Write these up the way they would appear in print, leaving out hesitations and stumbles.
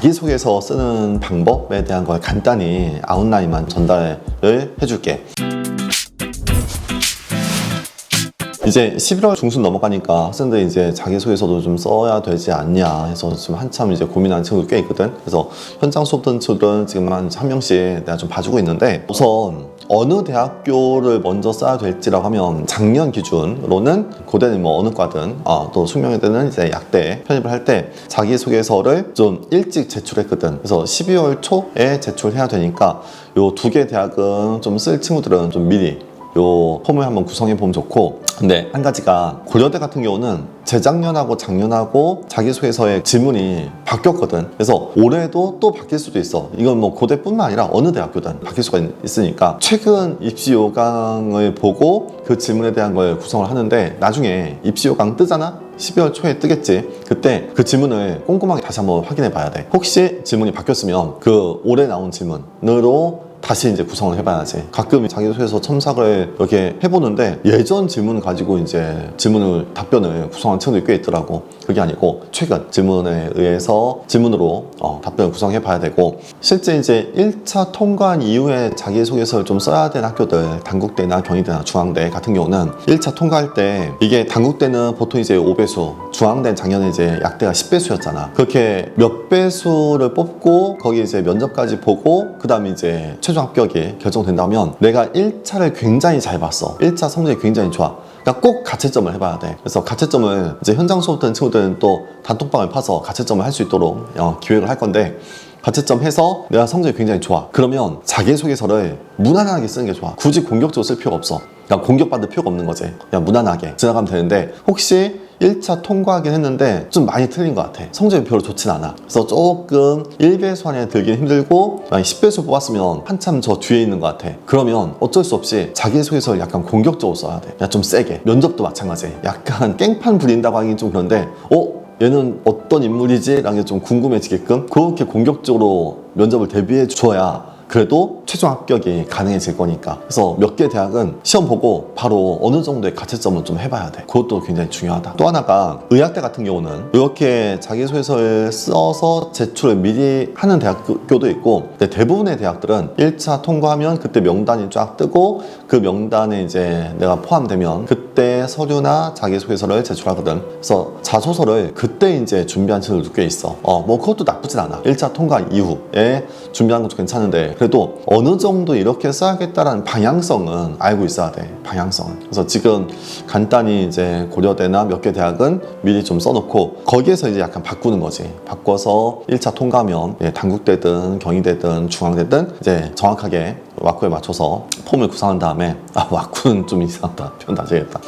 자기소개서 쓰는 방법에 대한 걸 간단히 아웃라인만 전달을 해줄게. 이제 11월 중순 넘어가니까 학생들이 이제 자기소개서도 좀 써야 되지 않냐 해서 지금 한참 이제 고민하는 친구들 꽤 있거든. 그래서 현장 수업 듣는 친구들은 지금 한 명씩 내가 좀 봐주고 있는데, 우선 어느 대학교를 먼저 써야 될지라고 하면 작년 기준으로는 고대는 뭐 어느 과든 또 숙명여대는 이제 약대 편입을 할 때 자기소개서를 좀 일찍 제출했거든. 그래서 12월 초에 제출해야 되니까 요 두 개 대학은 좀 쓸 친구들은 좀 미리 요 폼을 한번 구성해 보면 좋고, 근데 한 가지가 고려대 같은 경우는 재작년하고 작년하고 자기소개서의 지문이 바뀌었거든. 그래서 올해도 또 바뀔 수도 있어. 이건 뭐 고대뿐만 아니라 어느 대학교든 바뀔 수가 있으니까 최근 입시 요강을 보고 그 지문에 대한 걸 구성을 하는데, 나중에 입시 요강 뜨잖아? 12월 초에 뜨겠지. 그때 그 지문을 꼼꼼하게 다시 한번 확인해 봐야 돼. 혹시 지문이 바뀌었으면 그 올해 나온 지문으로 다시 이제 구성을 해봐야지. 가끔 자기소개서 첨삭을 이렇게 해보는데 예전 지문 가지고 이제 답변을 구성한 친구들이 꽤 있더라고. 그게 아니고 최근 지문에 의해서 지문으로 답변을 구성해봐야 되고, 실제 이제 1차 통과한 이후에 자기소개서를 좀 써야 되는 학교들, 단국대나 경희대나 중앙대 같은 경우는 1차 통과할 때, 이게 단국대는 보통 이제 5배수, 중앙대는 작년에 이제 약대가 10배수였잖아. 그렇게 몇 배수를 뽑고 거기 이제 면접까지 보고 그 다음에 이제 최종 합격이 결정된다면, 내가 1차를 굉장히 잘 봤어, 1차 성적이 굉장히 좋아, 그러니까 꼭 가채점을 해봐야 돼. 그래서 가채점을 이제 현장 수업 듣는 친구들은 또 단톡방을 파서 가채점을 할 수 있도록 기획을 할 건데, 가채점 해서 내가 성적이 굉장히 좋아, 그러면 자기소개서를 무난하게 쓰는 게 좋아. 굳이 공격적으로 쓸 필요가 없어. 그러니까 공격받을 필요가 없는 거지. 그냥 무난하게 지나가면 되는데, 혹시 1차 통과하긴 했는데 좀 많이 틀린 것 같아, 성적이 별로 좋진 않아, 그래서 조금 1배수 안에 들긴 힘들고 만약 10배수 뽑았으면 한참 저 뒤에 있는 것 같아. 그러면 어쩔 수 없이 자기소개서를 약간 공격적으로 써야 돼. 그냥 좀 세게. 면접도 마찬가지. 약간 깽판 부린다고 하긴 좀 그런데 얘는 어떤 인물이지? 라는 게 좀 궁금해지게끔 그렇게 공격적으로 면접을 대비해 줘야 그래도 최종 합격이 가능해질 거니까. 그래서 몇 개 대학은 시험 보고 바로 어느 정도의 가채점은 좀 해봐야 돼. 그것도 굉장히 중요하다. 또 하나가 의학대 같은 경우는 이렇게 자기소개서를 써서 제출을 미리 하는 대학교도 있고, 근데 대부분의 대학들은 1차 통과하면 그때 명단이 쫙 뜨고 그 명단에 이제 내가 포함되면 그때 서류나 자기소개서를 제출하거든. 그래서 자소서를 그때 이제 준비한 친구들도 꽤 있어. 뭐 그것도 나쁘진 않아. 1차 통과 이후에 준비하는 것도 괜찮은데, 그래도 어느 정도 이렇게 써야겠다라는 방향성은 알고 있어야 돼. 방향성은. 그래서 지금 간단히 이제 고려대나 몇 개 대학은 미리 좀 써놓고 거기에서 이제 약간 바꾸는 거지. 바꿔서 1차 통과하면 단국대든 경희대든 중앙대든 이제 정확하게 왁구에 맞춰서 폼을 구성한 다음에, 왁구는 좀 이상하다, 표현 다시 해야겠다.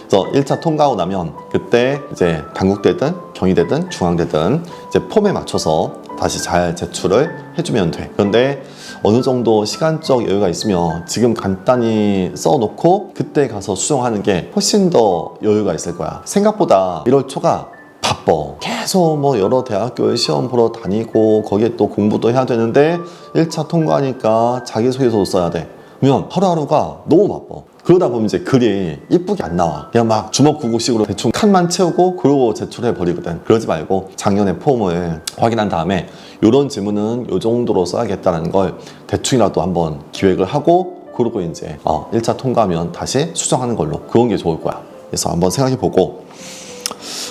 그래서 1차 통과하고 나면 그때 이제 단국대든 경희대든 중앙대든 이제 폼에 맞춰서 다시 잘 제출을 해주면 돼. 그런데 어느 정도 시간적 여유가 있으면 지금 간단히 써놓고 그때 가서 수정하는 게 훨씬 더 여유가 있을 거야. 생각보다 1월 초가 바빠. 계속 뭐 여러 대학교에 시험 보러 다니고 거기에 또 공부도 해야 되는데 1차 통과하니까 자기소개서도 써야 돼. 그러면 하루하루가 너무 바빠. 그러다 보면 이제 글이 이쁘게 안 나와. 그냥 막 주먹구구식으로 대충 칸만 채우고 그러고 제출해 버리거든. 그러지 말고 작년의 폼을 확인한 다음에 이런 질문은 이 정도로 써야겠다는 걸 대충이라도 한번 기획을 하고, 그러고 이제 1차 통과하면 다시 수정하는 걸로, 그런 게 좋을 거야. 그래서 한번 생각해 보고,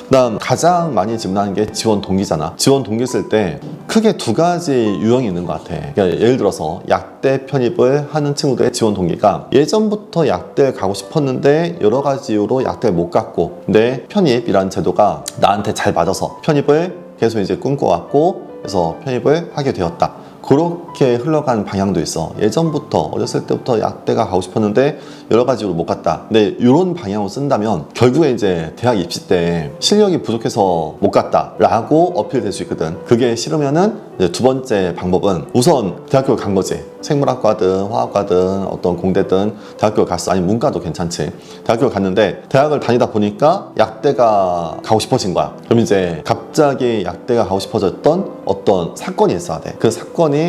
그다음 가장 많이 질문하는 게 지원 동기잖아. 지원 동기 쓸 때 크게 두 가지 유형이 있는 것 같아. 그러니까 예를 들어서 약대 편입을 하는 친구들의 지원 동기가 예전부터 약대에 가고 싶었는데 여러 가지 이유로 약대를 못 갔고, 근데 편입이라는 제도가 나한테 잘 맞아서 편입을 계속 이제 꿈꿔왔고, 그래서 편입을 하게 되었다. 그렇게 흘러가는 방향도 있어. 예전부터 어렸을 때부터 약대가 가고 싶었는데 여러 가지로 못 갔다. 근데 이런 방향으로 쓴다면 결국에 이제 대학 입시 때 실력이 부족해서 못 갔다 라고 어필될 수 있거든. 그게 싫으면은 이제 두 번째 방법은 우선 대학교를 간 거지. 생물학과든 화학과든 어떤 공대든 대학교를 갔어. 아니면 문과도 괜찮지. 대학교를 갔는데 대학을 다니다 보니까 약대가 가고 싶어진 거야. 그럼 이제 갑자기 약대가 가고 싶어졌던 어떤 사건이 있어야 돼. 그 사건이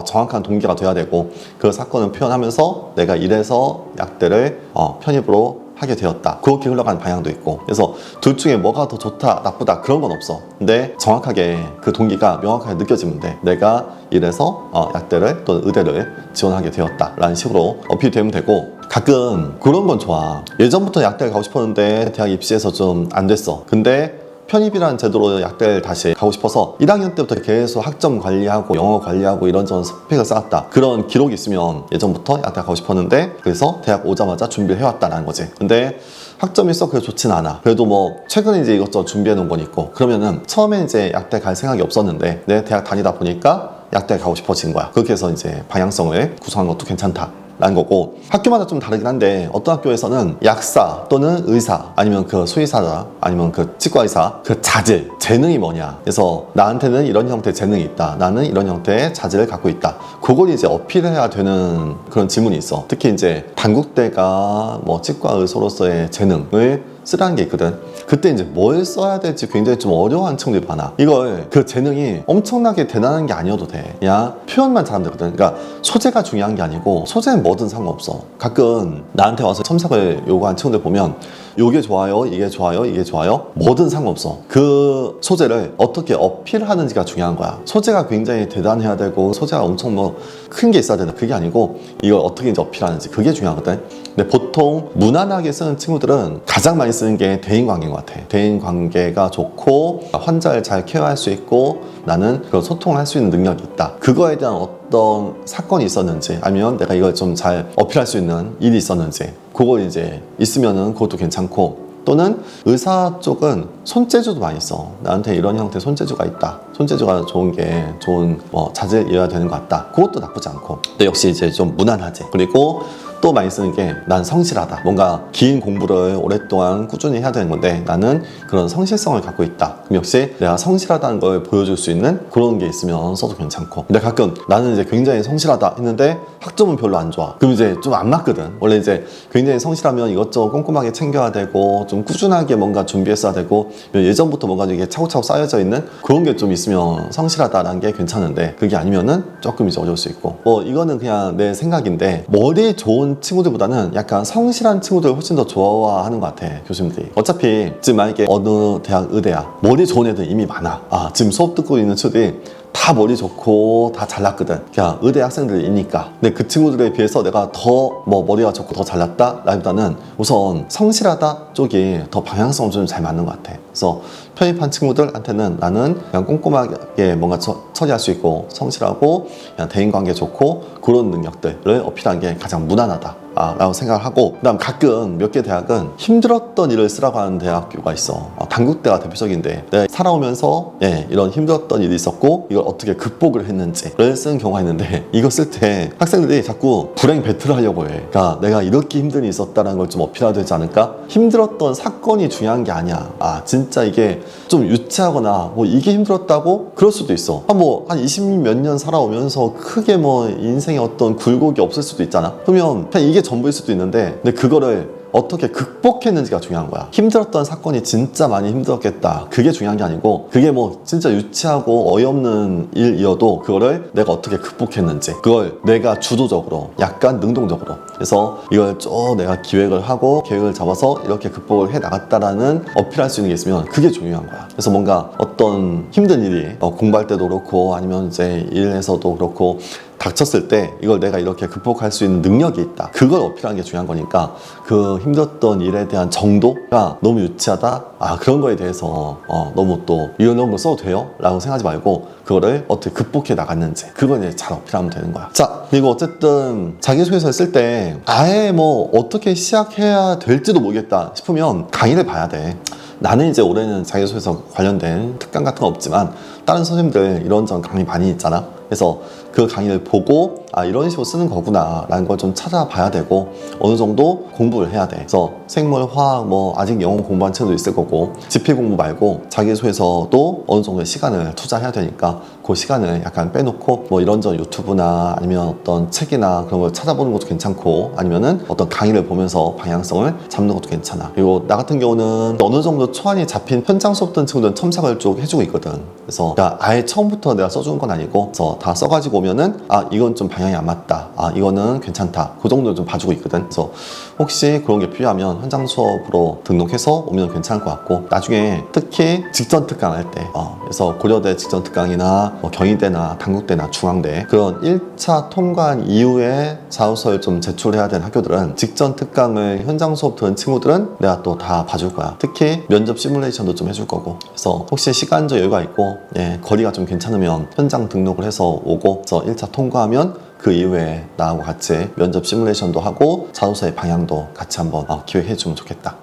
정확한 동기가 돼야 되고, 그 사건을 표현하면서 내가 이래서 약대를 편입으로 하게 되었다. 그렇게 흘러가는 방향도 있고. 그래서 둘 중에 뭐가 더 좋다, 나쁘다 그런 건 없어. 근데 정확하게 그 동기가 명확하게 느껴지면 돼. 내가 이래서 약대를 또는 의대를 지원하게 되었다 라는 식으로 어필되면 되고, 가끔 그런 건 좋아. 예전부터 약대를 가고 싶었는데 대학 입시에서 좀 안 됐어. 근데 편입이라는 제도로 약대를 다시 가고 싶어서 1학년 때부터 계속 학점 관리하고 영어 관리하고 이런저런 스펙을 쌓았다. 그런 기록이 있으면 예전부터 약대 가고 싶었는데 그래서 대학 오자마자 준비를 해왔다라는 거지. 근데 학점이 썩 그래 좋진 않아. 그래도 뭐 최근에 이제 이것저것 준비해 놓은 건 있고, 그러면은 처음에 이제 약대 갈 생각이 없었는데 내 대학 다니다 보니까 약대 가고 싶어진 거야. 그렇게 해서 이제 방향성을 구성한 것도 괜찮다 라는 거고, 학교마다 좀 다르긴 한데 어떤 학교에서는 약사 또는 의사 아니면 그 수의사다 아니면 그 치과의사 그 자질, 재능이 뭐냐, 그래서 나한테는 이런 형태의 재능이 있다, 나는 이런 형태의 자질을 갖고 있다, 그걸 이제 어필해야 되는 그런 질문이 있어. 특히 이제 단국대가 뭐 치과의사로서의 재능을 쓰라는 게 있거든. 그때 이제 뭘 써야 될지 굉장히 좀 어려워하는 친구들이 많아. 이걸 그 재능이 엄청나게 대단한 게 아니어도 돼. 그냥 표현만 잘하면 되거든. 그러니까 소재가 중요한 게 아니고 소재는 뭐든 상관없어. 가끔 나한테 와서 첨삭을 요구하는 친구들 보면 요게 좋아요, 이게 좋아요, 이게 좋아요, 뭐든 상관없어. 그 소재를 어떻게 어필하는지가 중요한 거야. 소재가 굉장히 대단해야 되고 소재가 엄청 뭐 큰 게 있어야 되나, 그게 아니고 이걸 어떻게 이제 어필하는지, 그게 중요하거든. 근데 보통 무난하게 쓰는 친구들은 가장 많이 쓰는 게 대인관계인 것 같아. 대인관계가 좋고 환자를 잘 케어할 수 있고 나는 그런 소통을 할 수 있는 능력이 있다. 그거에 대한 어떤 사건이 있었는지 아니면 내가 이걸 좀 잘 어필할 수 있는 일이 있었는지, 그걸 이제 있으면은 그것도 괜찮고, 또는 의사 쪽은 손재주도 많이 써. 나한테 이런 형태의 손재주가 있다, 손재주가 좋은 게 좋은 뭐 자질이어야 되는 것 같다, 그것도 나쁘지 않고. 근데 역시 이제 좀 무난하지. 그리고 또 많이 쓰는 게 난 성실하다. 뭔가 긴 공부를 오랫동안 꾸준히 해야 되는 건데 나는 그런 성실성을 갖고 있다. 그럼 역시 내가 성실하다는 걸 보여줄 수 있는 그런 게 있으면 써도 괜찮고. 근데 가끔 나는 이제 굉장히 성실하다 했는데 학점은 별로 안 좋아. 그럼 이제 좀 안 맞거든. 원래 이제 굉장히 성실하면 이것저것 꼼꼼하게 챙겨야 되고 좀 꾸준하게 뭔가 준비했어야 되고 예전부터 뭔가 이게 차곡차곡 쌓여져 있는 그런 게 좀 있으면 성실하다라는 게 괜찮은데, 그게 아니면은 조금 이제 어려울 수 있고. 뭐 이거는 그냥 내 생각인데 머리 좋은 친구들보다는 약간 성실한 친구들 훨씬 더 좋아하는 것 같아, 교수님들이. 어차피 지금 만약에 어느 대학 의대야, 머리 좋은 애들 이미 많아. 지금 수업 듣고 있는 친구들이 다 머리 좋고 다 잘났거든. 그냥 의대 학생들이니까. 근데 그 친구들에 비해서 내가 더 뭐 머리가 좋고 더 잘났다 라기보다는 우선 성실하다 쪽이 더 방향성은 좀 잘 맞는 것 같아. 그래서 편입한 친구들한테는 나는 그냥 꼼꼼하게 뭔가 처리할 수 있고 성실하고 그냥 대인관계 좋고 그런 능력들을 어필하는 게 가장 무난하다 라고 생각을 하고, 그 다음 가끔 몇 개 대학은 힘들었던 일을 쓰라고 하는 대학교가 있어. 단국대가 대표적인데 내가 살아오면서 이런 힘들었던 일이 있었고 이걸 어떻게 극복을 했는지를 쓰는 경우가 있는데, 이거 쓸 때 학생들이 자꾸 불행 배틀을 하려고 해. 그러니까 내가 이렇게 힘든 일이 있었다는 걸 좀 어필해야 되지 않을까? 힘들었던 사건이 중요한 게 아니야. 진짜 이게 좀 유치하거나 뭐 이게 힘들었다고? 그럴 수도 있어. 한 20 몇 년 살아오면서 크게 뭐 인생에 어떤 굴곡이 없을 수도 있잖아. 그러면 그냥 이게 전부일 수도 있는데, 근데 그거를 어떻게 극복했는지가 중요한 거야. 힘들었던 사건이 진짜 많이 힘들었겠다, 그게 중요한 게 아니고, 그게 뭐 진짜 유치하고 어이없는 일이어도 그거를 내가 어떻게 극복했는지, 그걸 내가 주도적으로 약간 능동적으로 해서 이걸 쭉 내가 기획을 하고 계획을 잡아서 이렇게 극복을 해 나갔다라는 어필할 수 있는 게 있으면 그게 중요한 거야. 그래서 뭔가 어떤 힘든 일이 공부할 때도 그렇고 아니면 이제 일에서도 그렇고 닥쳤을 때 이걸 내가 이렇게 극복할 수 있는 능력이 있다, 그걸 어필하는 게 중요한 거니까, 그 힘들었던 일에 대한 정도가 너무 유치하다, 그런 거에 대해서 너무 또 이런 거 써도 돼요? 라고 생각하지 말고 그거를 어떻게 극복해 나갔는지 그걸 이제 잘 어필하면 되는 거야. 자, 그리고 어쨌든 자기소개서 쓸 때 아예 뭐 어떻게 시작해야 될지도 모르겠다 싶으면 강의를 봐야 돼. 나는 이제 올해는 자기소개서 관련된 특강 같은 건 없지만 다른 선생님들 이런저런 강의 많이 있잖아. 그래서 그 강의를 보고 이런 식으로 쓰는 거구나 라는 걸 좀 찾아봐야 되고, 어느 정도 공부를 해야 돼. 그래서 생물, 화학, 뭐 아직 영어 공부한 친구도 있을 거고, 지필 공부 말고 자기소개서도 어느 정도의 시간을 투자해야 되니까 그 시간을 약간 빼놓고 뭐 이런저런 유튜브나 아니면 어떤 책이나 그런 걸 찾아보는 것도 괜찮고, 아니면은 어떤 강의를 보면서 방향성을 잡는 것도 괜찮아. 그리고 나 같은 경우는 어느 정도 초안이 잡힌 현장 수업 듣는 친구들은 첨삭을 쭉 해주고 있거든. 그래서 그래서 내가 아예 처음부터 내가 써준 건 아니고 그래서 다 써가지고 오면은 아 이건 좀 방향이 안 맞다, 아 이거는 괜찮다, 그 정도 좀 봐주고 있거든. 그래서 혹시 그런 게 필요하면 현장 수업으로 등록해서 오면 괜찮을 것 같고, 나중에 특히 직전 특강 할 때 그래서 고려대 직전 특강이나 뭐 경희대나 단국대나 중앙대 그런 1차 통과한 이후에 자소서를 좀 제출해야 되는 학교들은 직전 특강을 현장 수업 들은 친구들은 내가 또 다 봐줄 거야. 특히 면접 시뮬레이션도 좀 해줄 거고. 그래서 혹시 시간적 여유가 있고 거리가 좀 괜찮으면 현장 등록을 해서 오고, 그래서 1차 통과하면 그 이후에 나하고 같이 면접 시뮬레이션도 하고 자소서의 방향도 같이 한번 기획해 주면 좋겠다.